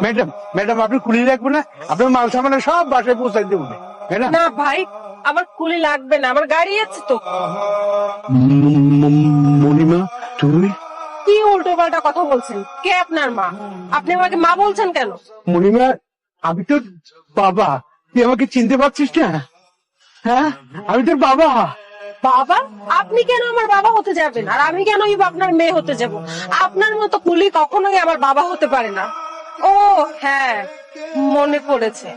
Madam madam আপনি কুলি রাখবেন না, আপনার মাল সামানে সব বাসায় পৌঁছাই দেবো ম্যাডাম। না ভাই, আমার কুলি লাগবে না, আমার গাড়ি আছে তো। মণিমা তুই? কি উল্টো পাল্টা কথা বলছেন? কে আপনার মা? আপনি আমাকে মা বলছেন কেন? মণিমা আমি তোর বাবা, তুই আমাকে চিনতে পারছিস না? হ্যাঁ আমি তোর বাবা। বাবা? আপনি কেন আমার বাবা হতে যাবেন, আর আমি কেন আপনার মেয়ে হতে যাব? আপনার মতো কুলি কখনোই আমার বাবা হতে পারে না। ও হ্যাঁ, মনে পড়েছে,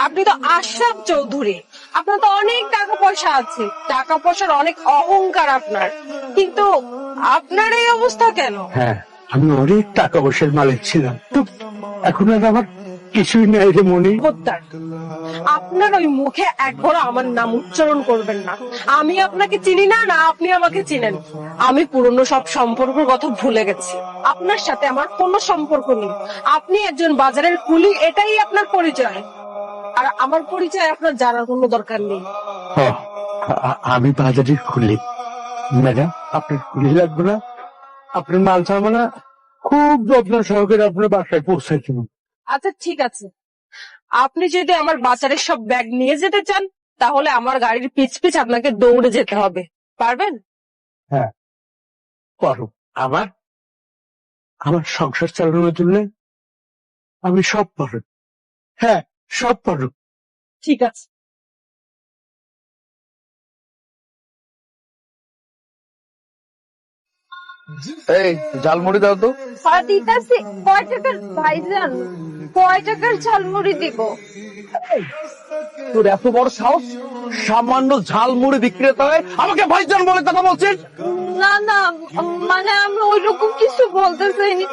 আপনি তো আশরাফ চৌধুরী। আপনার তো অনেক টাকা পয়সা আছে, টাকা পয়সার অনেক অহংকার আপনার, কিন্তু আপনার এই অবস্থা কেন? হ্যাঁ আমি অনেক টাকা পয়সার মালিক ছিলাম, তো এখন আর আমার কিছুই নাই রে মণি। খবরদার, আপনার ওই মুখে একবার আমার নাম উচ্চারণ করবেন না। আমি আপনাকে চিনি না, না আপনি আমাকে চিনেন। আমি পুরনো সব সম্পর্কের কথা ভুলে গেছি। আপনার সাথে আমার কোনো সম্পর্ক নেই। আপনি একজন বাজারের কুলি, এটাই আপনার পরিচয়। আর আমার পরিচয় আপনার জানার কোনো দরকার নেই। আমি বাজারে খুলি ম্যাডাম, আপনার খুলি লাগবে না, আপনার মাল সামানা খুব যত্ন সহকারে আপনার বাসায় পৌঁছাই দেবো। আচ্ছা ঠিক আছে, আপনি যদি আমার বাজারের সব ব্যাগ নিয়ে যেতে চান, তাহলে আমার গাড়ির পিছ পিছ আপনাকে দৌড়ে যেতে হবে। পারবেন? হ্যাঁ পারো। আমার আমার সংসার চালানোর জন্য আমি সব পারো। হ্যাঁ সব পারো। ঠিক আছে। এই ঝালমুড়ি দাও তো। দিতাছি। কয় টাকার ভাইজান? কয় টাকার ঝালমুড়ি দিব? তোর এত বড় সাহস, সামান্য ঝালমুড়ি বিক্রেতা হয়ে আমাকে ভাইজান বলে কথা বলছিস? না না, মানে আমি ওইরকম কিছু বলতে চাইনি।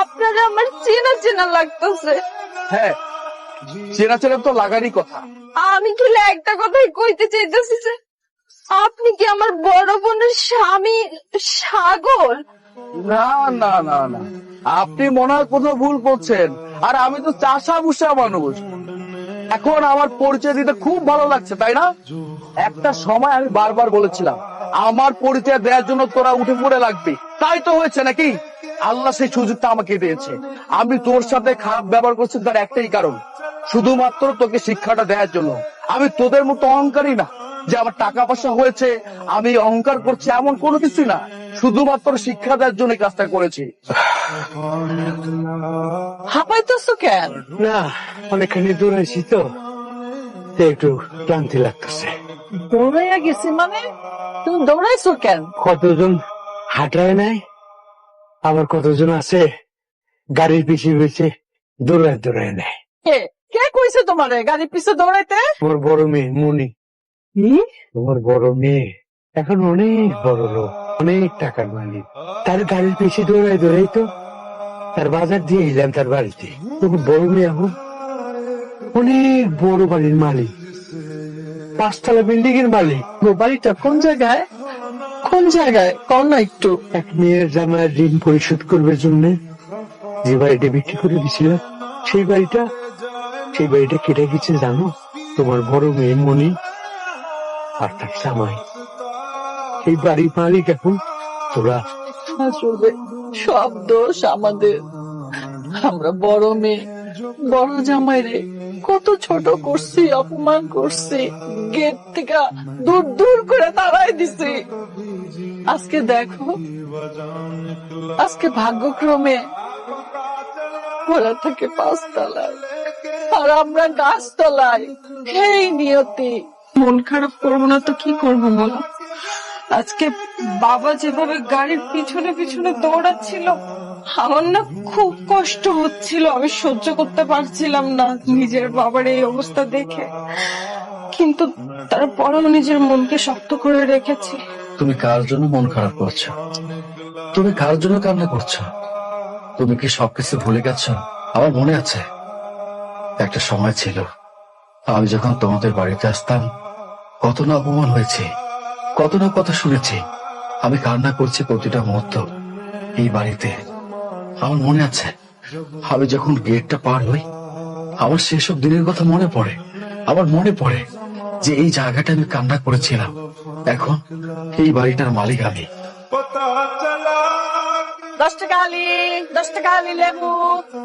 আপনারা আমার চেনা চেনা লাগতেছে। হ্যাঁ চেনা চেনা তো লাগারই কথা। আমি খেলে একটা কথাই কইতে চাইতেছি যে আপনি কি আমার বড় বোনের স্বামী সাগর? না না না না, আপনি মনে হয় কোথাও ভুল করছেন। আর আমি তো চাষা ভুষা মানুষ। এখন আমার পরিচয় দিতে খুব ভালো লাগছে, তাই না? একটা সময় আমি বারবার বলেছিলাম আমার পরিচয় দেওয়ার জন্য তোরা উঠে পড়ে লাগবে, তাই তো হয়েছে নাকি? আল্লাহ সেই সুযোগটা আমাকে দিয়েছে। আমি তোর সাথে খারাপ ব্যবহার করছি তার একটাই কারণ, শুধুমাত্র তোকে শিক্ষাটা দেওয়ার জন্য। আমি তোদের মতো অহংকারী না যে আমার টাকা পয়সা হয়েছে আমি অহংকার করছি, এমন কোনো কিছু না। শুধুমাত্র শিক্ষা দেওয়ার জন্য কাজটা করেছি। হাঁপাইতেছো কেন? না অনেকখানি দৌড়াইছি তো, তাই একটু ক্লান্তি লাগতেছে। দৌড়াইয়া গেছি মানে? তুমি দৌড়াইছো কেন? কতজন হাঁটায় নাই, আবার কতজন আছে গাড়ির পিছিয়ে পিছিয়ে দৌড়ায় দৌড়ায় নেয়। কে কে কইছে তোমারে গাড়ির পিছে দৌড়াইতে? তোমার বড় মেয়ে মনি। তোমার বড় মেয়ে এখন অনেক বড় লোক, অনেক টাকার মালিক। তার গাড়ির পিছিয়ে দৌড়ায় দৌড়াই তো তার বাজার দিয়ে এলাম তার বাড়িতে। তোমার বড় মেয়ে এখন অনেক বড় বাড়ির মালিক, 5 তলা বিল্ডিং এর মালিক। বাড়িটা কোন জায়গায়? কোন জায়গায় কর না একটু। এক মেয়ের জামার ঋণ পরিশোধ করবার জন্য যে বাড়িটা বিক্রি করে দিয়েছিলাম, সেই বাড়িটা কেটে গেছে জানো? তোমার বড় মেয়ে মনি আর তার জামাই। এই বাড়ির মালিক এখন তোরা। আসলে সব দোষ আমাদের। আমরা বড় মেয়ে বড় জামাইরে কত ছোট করছি, অপমান করছি, গেট থেকে দূর দূর করে তাড়াই দিছি। আজকে দেখো, আজকে ভাগ্যক্রমে ওরা থাকে 5 তলায় আর আমরা গাছতলায়। এই নিয়তি। মন খারাপ করবো না তো কি করবো বলো? আজকে বাবা যেভাবে গাড়ির পিছনে পিছনে দৌড়াচ্ছিল, আমার না খুব কষ্ট হচ্ছিল। আমি সহ্য করতে পারছিলাম না নিজের বাবার এই অবস্থা দেখে, কিন্তু তারপরেও নিজের মনকে শক্ত করে রেখেছি। তুমি কার জন্য মন খারাপ করছো? তুমি কার জন্য কান্না করছো? তুমি কি সবকিছু ভুলে গেছো? আমার মনে আছে একটা সময় ছিল আমি যখন তোমাদের বাড়িতে আসতাম কত না অপমান হয়েছে, কত না কথা শুনেছি। আমি কান্না করছি প্রতিটা মুহূর্ত এই বাড়িতে। আমার মনে আছে আমি যখন গেটটা পার হই আমার সেসব দিনের কথা মনে পড়ে। আমার মনে পড়ে যে এই জায়গাটা আমি কান্না করেছিলাম, এখন এই বাড়িটার মালিক আমি। 10 টাকা আলি, 10 টাকা আলি লেবু,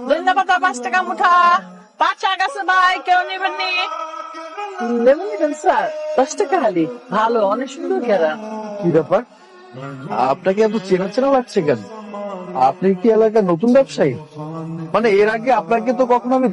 ধনিয়া পাতা 5 টাকা মুঠা, পাঁচ শাক আছে ভাই, কেউ নেবেন নি? লেবু নেবেন স্যার? 10 টাকা আলি, ভালো, অনেক সুন্দর ঘেরা। কি ব্যাপার, আপনাকে এত চেনা চেনা লাগছে কেন? আপনি কি এলাকার নতুন ব্যবসায়ী? মানে এর আগে আপনাকে তো কখনো আমি